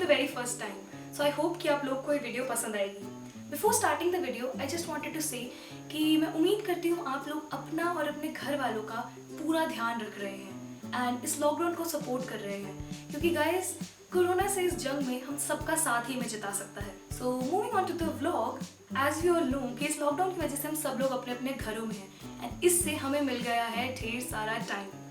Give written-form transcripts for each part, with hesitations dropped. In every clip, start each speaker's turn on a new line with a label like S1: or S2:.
S1: The very first time, so I hope कि आप लोग को ये वीडियो पसंद आएगी। Before starting the video I just wanted to say कि मैं उम्मीद करती हूँ आप लोग अपना और अपने घर वालों का पूरा ध्यान रख रहे हैं एंड इस लॉकडाउन को सपोर्ट कर रहे हैं, क्योंकि गाइस कोरोना से इस जंग में हम सबका साथ ही में जिता सकता है। So moving on to the vlog, as we all know कि इस लॉकडाउन की वजह से हम सब लोग अपने अपने घरों में हैं एंड इससे हमें मिल गया है ढेर सारा टाइम।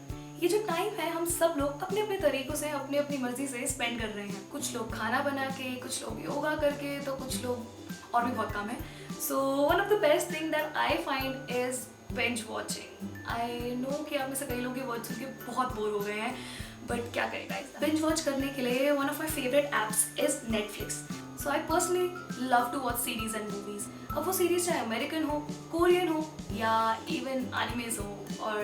S1: ये जो टाइम है हम सब लोग अपने अपने तरीकों से अपनी अपनी मर्जी से स्पेंड कर रहे हैं। कुछ लोग खाना बना के, कुछ लोग योगा करके, तो कुछ लोग और भी बहुत काम है। So one of the best thing that I find is binge watching. I know कि आप में से कई लोग ये वर्ड सुन के बहुत बोर हो गए हैं, बट क्या करें गाइस, बिंज वॉच करने के लिए one of my favourite apps is Netflix. So I personally love to watch series and movies. अब वो सीरीज चाहे अमेरिकन हो, कोरियन हो या इवन एनिमेज हो, और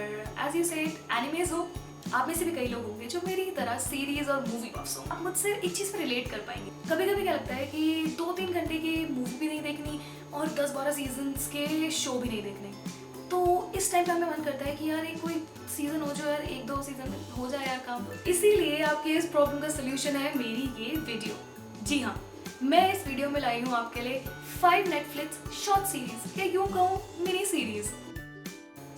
S1: एज यू सेड एनिमेज हो, आप में से भी कई लोग होंगे जो मेरी तरह सीरीज और मूवी बफ्स हो। आप मुझसे एक चीज़ पे रिलेट कर पाएंगे। कभी कभी क्या लगता है कि 2-3 घंटे की मूवी भी नहीं देखनी और 10-12 सीजन्स के शो भी नहीं देखने, तो इस टाइम पे हमें मन करता है कि यार एक कोई सीजन हो जो यार 1-2 सीजन में हो जाए यार काम। इसीलिए आपके इस प्रॉब्लम का सोल्यूशन है मेरी ये वीडियो। जी हाँ, मैं इस वीडियो में लाई हूँ आपके लिए 5 नेटफ्लिक्स शॉर्ट सीरीज या यूँ कहूँ मिनी सीरीज।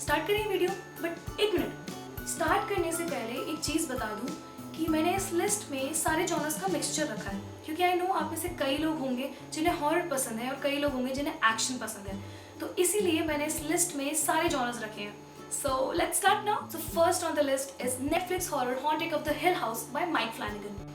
S1: स्टार्ट करें वीडियो, बट एक मिनट स्टार्ट करने से पहले एक चीज़ बता दूँ कि मैंने इस लिस्ट में सारे जॉनर्स का मिक्सचर रखा है, क्योंकि आई नो आप में से कई लोग होंगे जिन्हें हॉरर पसंद है और कई लोग होंगे जिन्हें एक्शन पसंद है, तो इसीलिए मैंने इस लिस्ट में सारे जॉनर्स रखे हैं। So let's start now. So first on the list is Netflix horror Haunting of the Hill House by Mike Flanagan.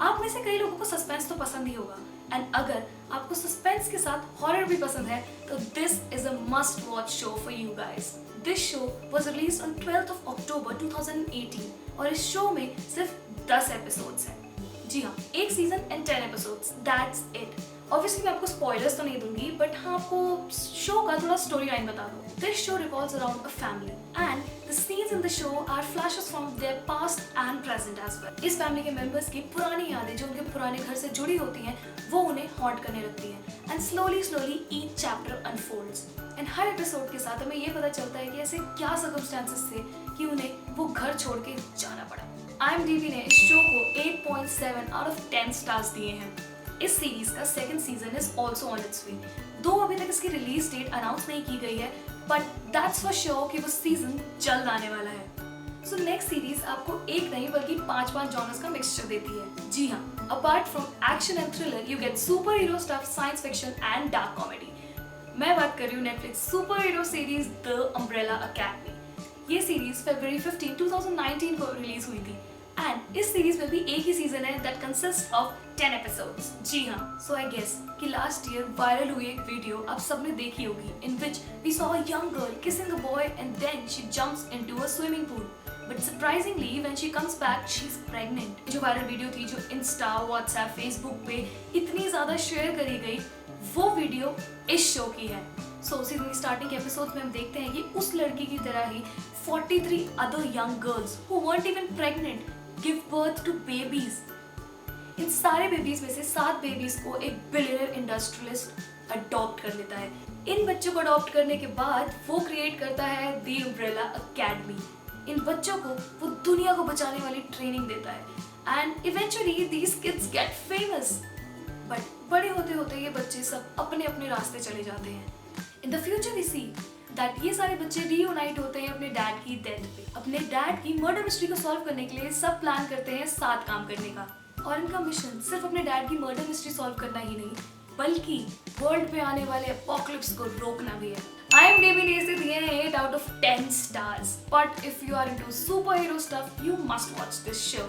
S1: आप में से कई लोगों को सस्पेंस तो पसंद ही होगा, एंड अगर आपको सस्पेंस के साथ हॉरर भी पसंद है तो this is a must watch show for you guys. This show was released on 12th of October 2018 और इस शो में सिर्फ 10 एपिसोड्स हैं। जी हाँ, एक season and 10 episodes, that's it. Obviously मैं आपको स्पॉयलर्स तो नहीं दूंगी, बट हाँ आपको शो का थोड़ा स्टोरी लाइन बता दूँ। This show revolves around a family and the scenes in the show are flashes from their past and present as well. इस फैमिली के मेंबर्स की पुरानी यादें जो उनके पुराने घर से जुड़ी होती हैं वो उन्हें हॉन्ट करने लगती हैं and slowly each chapter unfolds. And her episode के साथ हमें ये पता चलता है कि ऐसे क्या सर्कमस्टेंसेस थे कि उन्हें वो घर छोड़ के जाना पड़ा। IMDb ने इस शो को 8.7 out of 10 स्टार्स दिए हैं। इस सीरीज का second season is also on its way, though अभी तक इसकी रिलीज डेट अनाउंस नहीं की गई है, बट दैट्स फॉर श्योर कि वो सीजन जल्द आने वाला है। सो नेक्स्ट सीरीज आपको एक नहीं बल्कि 5 जॉनर्स का मिक्सचर देती है। जी हाँ, apart from action and thriller you get super hero stuff, science fiction and dark comedy. मैं बात कर रही हूँ Netflix super hero series the umbrella academy. ये सीरीज February 15, 2019 को रिलीज हुई थी एंड इस सीरीज में भी एक ही सीजन है दैट कंसिस्ट ऑफ 10 एपिसोड्स। जी हाँ, सो आई गेस कि लास्ट ईयर वायरल हुई एक वीडियो आप सबने देखी होगी in which we saw a young girl kissing a boy and then she jumps into a swimming pool, but surprisingly when she comes back she is pregnant. जो viral video थी जो Insta, WhatsApp, Facebook पे इतनी ज्यादा share करी गई, वो video इस शो की है। सो सीजन की स्टार्टिंग के एपिसोड में हम देखते हैं कि उस लड़की की तरह ही 43 other young girls who weren't even pregnant give birth to babies। इन सारे बेबीज में से 7 बेबीज को एक बिलियनर इंडस्ट्रियलिस्ट अडॉप्ट कर लेता है। इन बच्चों को अडॉप्ट करने के बाद वो क्रिएट करता है द अम्ब्रेला अकेडमी। इन बच्चों को वो दुनिया को बचाने वाली ट्रेनिंग देता है and eventually these kids get famous. But बड़े होते होते ये बच्चे सब अपने अपने रास्ते चले जाते हैं। In the future we see that ये सारे बच्चे रीयूनाइट होते हैं अपने डैड की डेथ पे। अपने डैड की मर्डर मिस्ट्री को सॉल्व करने के लिए सब प्लान करते हैं साथ काम करने का, और इनका मिशन सिर्फ अपने डैड की मर्डर मिस्ट्री सॉल्व करना ही नहीं बल्कि वर्ल्ड पे आने वाले एपोकलिप्स को रोकना भी है। IMDb ने इसे दिए हैं 8 out of 10 stars, but if you are into superhero stuff you must watch this show।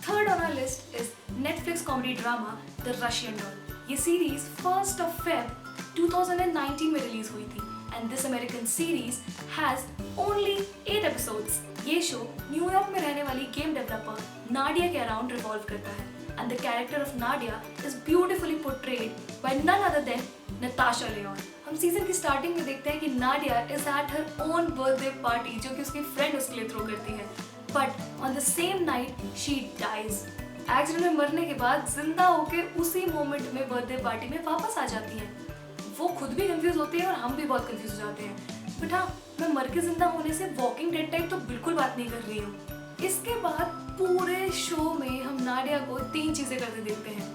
S1: Third on our list is Netflix comedy drama The Russian Doll। ये सीरीज 1st of Feb 2019 में रिलीज हुई थी and this American series has only 8 episodes. ये show New York में रहने वाली game developer Nadia के अराउंड रिवॉल्व करता है and the character of Nadia is beautifully portrayed by none other than Natasha Lyonne. हम सीजन की स्टार्टिंग में देखते हैं कि Nadia is at her own birthday party जो कि उसकी फ्रेंड उसके लिए थ्रो करती है, but on the same night she dies. Accident में मरने के बाद जिंदा होकर उसी मोमेंट में बर्थडे पार्टी में वापस आ जाती हैं। वो खुद भी कंफ्यूज होती है और हम भी बहुत कंफ्यूज हो जाते हैं। बट हाँ, मैं मर के जिंदा होने से वॉकिंग डेड टाइप तो बिल्कुल बात नहीं कर रही हूँ। इसके बाद पूरे शो में हम नाडिया को 3 चीजें करते देखते हैं: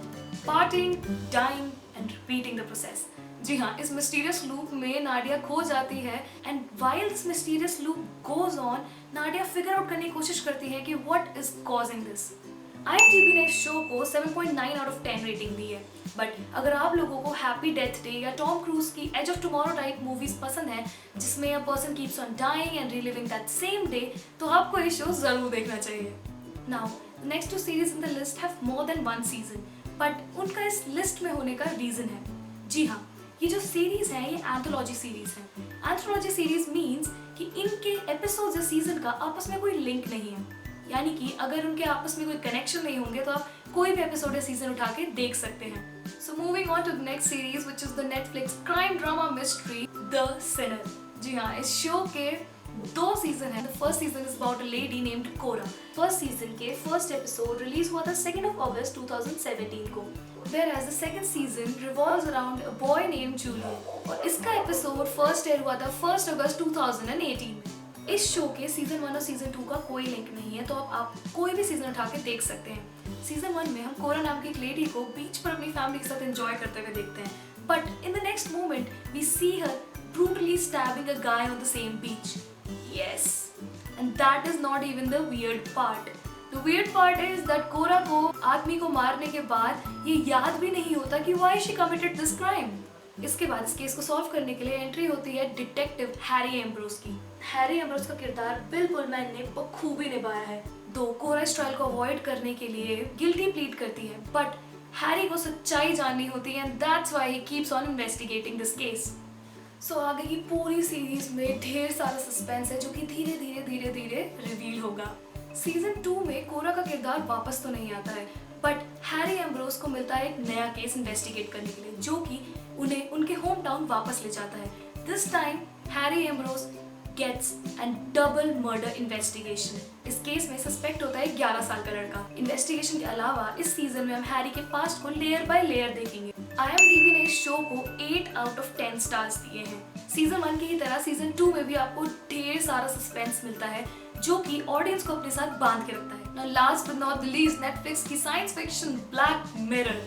S1: parting, dying and repeating the process. जी हाँ, इस मिस्टीरियस लूप में नाडिया खो जाती है and while this mysterious loop goes on, Nadia figure out करने की कोशिश करती है कि what is causing this. IMDb ने इस शो को 7.9 आउट ऑफ 10 रेटिंग दी है। बट अगर आप लोगों को हैप्पी डेथ डे या टॉम क्रूज की edge of tomorrow type movies पसंद है जिसमें a person keeps on dying and reliving that same day, तो आपको ये शो जरूर देखना चाहिए। Now the next 2 series in the list have more than 1 season, but उनका इस लिस्ट में होने का रीजन है। जी हाँ, ये जो सीरीज है ये एंथोलॉजी सीरीज है। एंथोलॉजी सीरीज मीन्स कि इनके एपिसोड्स या सीजन का आपस में कोई लिंक नहीं है, यानी कि अगर उनके आपस में कोई कनेक्शन नहीं होंगे तो आप कोई भी एपिसोड या सीजन उठा के देख सकते हैं। So moving on to the next series which is the Netflix crime drama mystery the Sinner. जी हाँ, इस शो के 2 सीजन है। The first season is about a lady named Cora. First season के फर्स्ट एपिसोड रिलीज हुआ था 2 अगस्त 2017 को, whereas the second season revolves around a boy named Julian और इसका एपिसोड फर्स्ट एयर हुआ था 1 अगस्त 2018 में। इस शो के सीजन 1 और सीजन 2 का कोई लिंक नहीं है, तो आप कोई भी सीजन उठा के देख सकते हैं। सीजन 1 में हम कोरा नाम की एक लेडी को बीच पर अपनी फैमिली के साथ एंजॉय करते हुए देखते हैं, but in the next moment we see her brutally stabbing a guy on the same beach. Yes, and that is not even the weird part. The weird part is that कोरा को आदमी को मारने के बाद ये याद भी नहीं होता कि why she committed this crime. इसके बाद इस केस को सॉल्व करने के लिए एंट्री होती है डिटेक्टिव हैरी एम्ब्रोस की। हैरी एम्ब्रोस का किरदार बिल पुलमैन ने बखूबी निभाया है। दो कोरा इस ट्रायल को अवॉइड करने के लिए गिल्टी प्लीड करती है, बट हैरी को सच्चाई जाननी होती है and that's why he keeps on investigating this case. So आगे की पूरी सीरीज में ढेर सारा सस्पेंस है जो कि धीरे धीरे रिवील होगा। सीजन 2 में कोरा का किरदार वापस तो नहीं आता है, बट हैरी एम्ब्रोस को मिलता है एक नया केस इन्वेस्टिगेट करने के लिए जो कि उन्हें उनके होम टाउन वापस ले जाता है। This time Harry Ambrose gets and double murder investigation. इस केस में सस्पेक्ट होता है 11 साल का लड़का। इन्वेस्टिगेशन के अलावा इस सीजन में हम हैरी के पास्ट को लेयर बाय लेयर देखेंगे। IMDb ने इस शो को 8 आउट ऑफ 10 स्टार्स दिए हैं। सीजन 1 की ही तरह सीजन 2 में भी आपको ढेर सारा सस्पेंस मिलता है जो कि ऑडियंस को अपने साथ बांध के रखता है। Now last but not the least, Netflix की साइंस फिक्शन ब्लैक मिरर।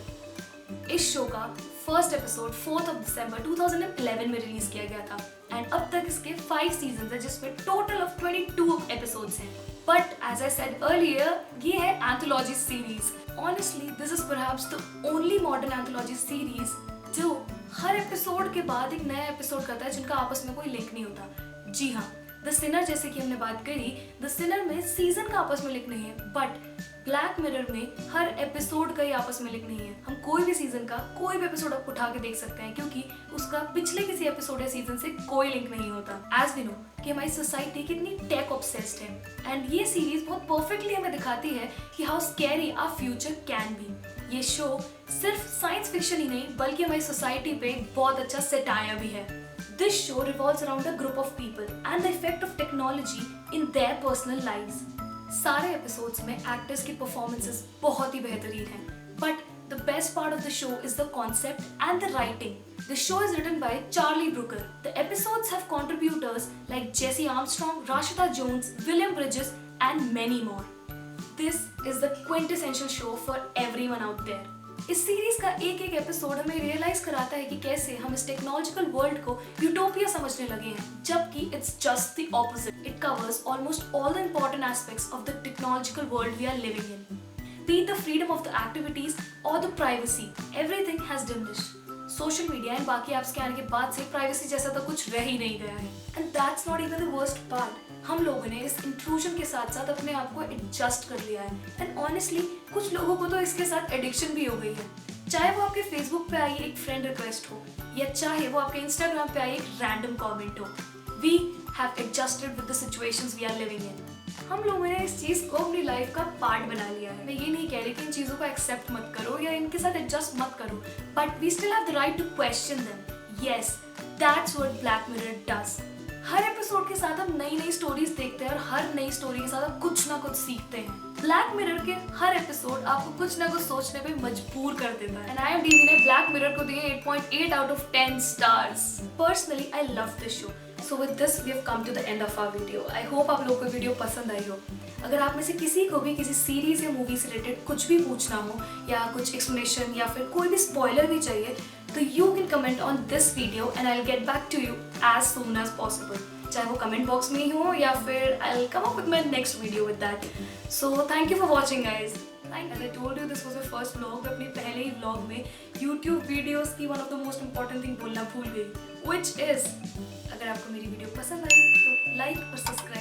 S1: इस शो का फर्स्ट एपिसोड 4 दिसंबर 2011 में रिलीज किया गया था एंड अब तक इसके 5 सीजन है जिसमें टोटल ऑफ 22 एपिसोड्स हैं। But as I said earlier, ये है anthology series. Honestly this is perhaps the only modern anthology series जो हर एपिसोड के बाद एक नया एपिसोड करता है जिनका आपस में कोई लिंक नहीं होता। जी हाँ, द सिनर जैसे कि हमने बात करी, द सिनर में सीजन का आपस में लिंक नहीं है, बट ब्लैक मिरर में हर एपिसोड का ही आपस में लिंक नहीं है। हम कोई भी सीजन का कोई भी एपिसोड आप उठा के देख सकते हैं क्योंकि उसका पिछले किसी एपिसोड या सीजन से कोई लिंक नहीं होता। एज वी नो कि हमारी सोसाइटी कितनी टेक ऑब्सेस्ड है एंड ये सीरीज बहुत परफेक्टली हमें दिखाती है कि how scary our future can be. ये शो सिर्फ साइंस फिक्शन ही नहीं बल्कि हमारी सोसाइटी पे बहुत अच्छा सेटायर भी है। This show revolves around a group of people and the effect of technology in their personal lives. सारे एपिसोड्स में एक्टर्स की परफॉर्मेंसेस बहुत ही बेहतरीन हैं, but the best part of the show is the concept and the writing. The show is written by Charlie Brooker. The episodes have contributors like Jesse Armstrong, Rashida Jones, William Bridges, and many more. This is the quintessential show for everyone out there. इस series का एक एक episode हमें realise कराता है कि कैसे हम इस टेक्नोलॉजिकल वर्ल्ड को यूटोपिया समझने लगे हैं, जबकि it's just the opposite. It covers almost all the important aspects of the technological world we are living in. Be it the freedom of the activities or the privacy, everything has diminished. Social media and बाकी apps के आने के बाद से privacy जैसा तो कुछ रह ही नहीं गया है। And that's not even the worst part. हम लोगों ने इस इंट्रूजन के साथ साथ अपने आप को एडजस्ट कर लिया है एंड ऑनेस्टली कुछ लोगों को तो इसके साथ एडिक्शन भी हो गई है। चाहे वो आपके फेसबुक पे आई एक फ्रेंड रिक्वेस्ट हो या चाहे वो आपके इंस्टाग्राम पे आई एक रैंडम कमेंट हो, we have adjusted with the situations we are living in. हम लोगों ने इस चीज को अपनी लाइफ का पार्ट बना लिया है। मैं ये नहीं कह रही कि इन चीजों को एक्सेप्ट मत करो या इनके साथ एडजस्ट मत करो, but we still have the right to question them. Yes, that's what Black Mirror does. हर एपिसोड के साथ हम नई नई स्टोरीज देखते हैं और हर नई स्टोरी के साथ हम कुछ ना कुछ सीखते हैं। ब्लैक मिरर के हर एपिसोड आपको कुछ ना कुछ सोचने पे मजबूर कर देता है। एंड IMDb ने ब्लैक मिरर को दिए 8.8 out of 10 stars. Personally I love this show. So with this we have come to the end of our video. I hope आप लोगों को वीडियो पसंद आई हो। अगर आप में से किसी को भी किसी सीरीज़ या मूवी से रिलेटेड कुछ भी पूछना हो या कुछ एक्सप्लेनेशन या फिर कोई भी स्पॉइलर भी चाहिए, तो you can comment on this video and I will get back to you as soon as possible. चाहे वो कमेंट बॉक्स में ही हो या फिर I will come up with my next video with that. So thank you for watching guys. As I told you, this was my first vlog। मैं अपने पहले ही vlog में YouTube वीडियोस की one of the most important thing बोलना भूल गई, which is अगर आपको मेरी वीडियो पसंद आई तो लाइक और सब्सक्राइब